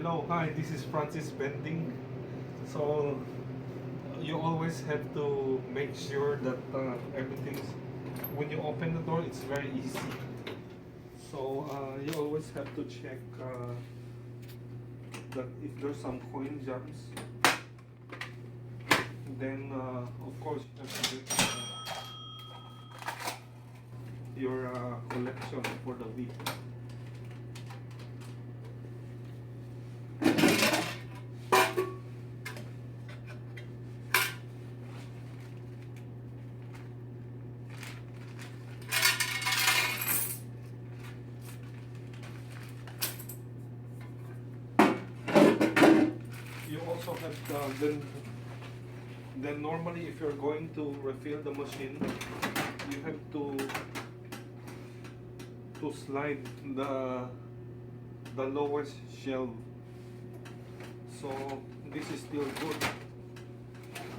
Hello, hi, this is Francis Vending. So you always have to make sure that everything's, when you open the door, it's very easy. So you always have to check that if there's some coin jumps, then of course you have to get your collection for the week. You also have then normally if you're going to refill the machine, you have to slide the lowest shelf. So this is still good.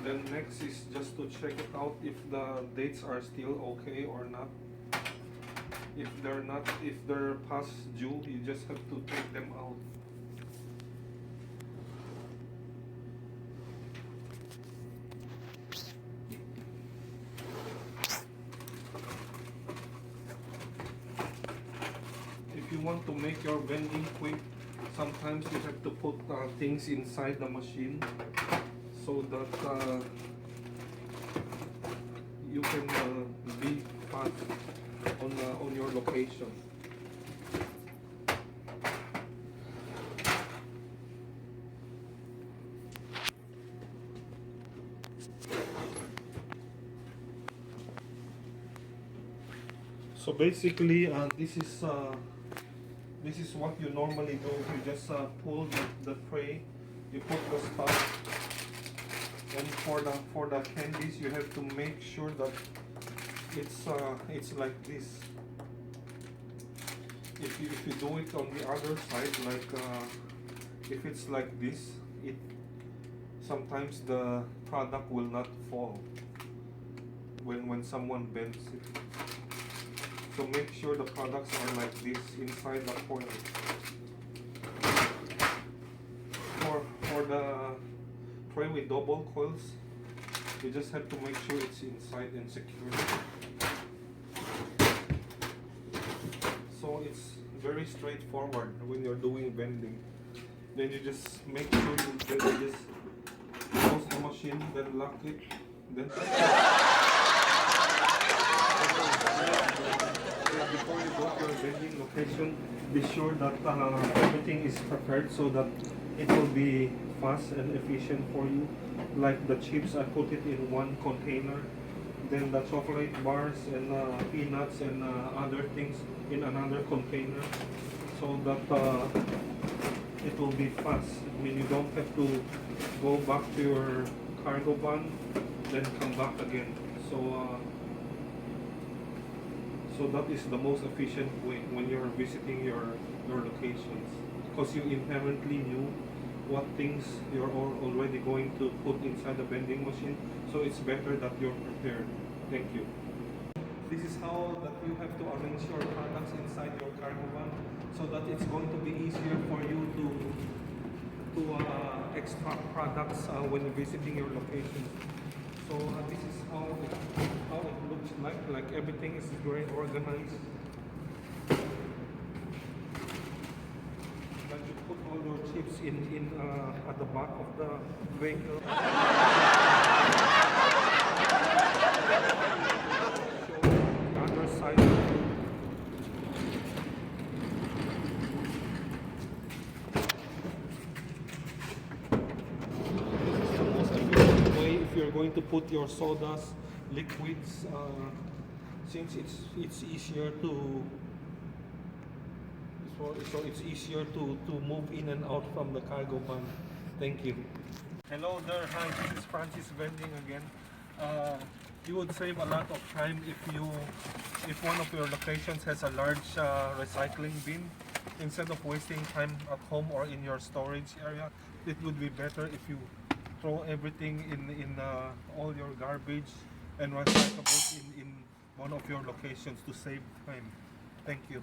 Then next is just to check it out if the dates are still okay or not. If they're not, if they're past due, you just have to take them out. If you want to make your vending quick, sometimes you have to put things inside the machine so that you can be fast on your location. So basically, this is what you normally do. You just pull the tray, you put the stuff, and for the candies, you have to make sure that it's like this. If you do it on the other side, like if it's like this, it sometimes the product will not fall when someone bends it. So make sure the products are like this inside the foil. For the tray with double coils, you just have to make sure it's inside and secure. So it's very straightforward when you're doing vending. Then you just make sure you just close the machine, then lock it, then before you go to your vending location, be sure that everything is prepared so that it will be fast and efficient for you. Like the chips, I put it in one container, then the chocolate bars and peanuts and other things in another container, so that it will be fast. I mean, you don't have to go back to your cargo van, then come back again. So that is the most efficient way when you're visiting your locations, because you inherently knew what things you're already going to put inside the vending machine, so it's better that you're prepared. Thank you. This is how that you have to arrange your products inside your cargo van, so that it's going to be easier for you to extract products when visiting your locations. So this is how it looks like everything is very organized. Like you put all your chips in at the back of the vehicle. Show the other side. If you're going to put your sodas, liquids, since it's easier to it's easier to move in and out from the cargo van. Thank you. Hello there, hi, this is Francis Vending again. You would save a lot of time if one of your locations has a large recycling bin. Instead of wasting time at home or in your storage area, it would be better if you throw everything in all your garbage and recyclables in one of your locations to save time. Thank you.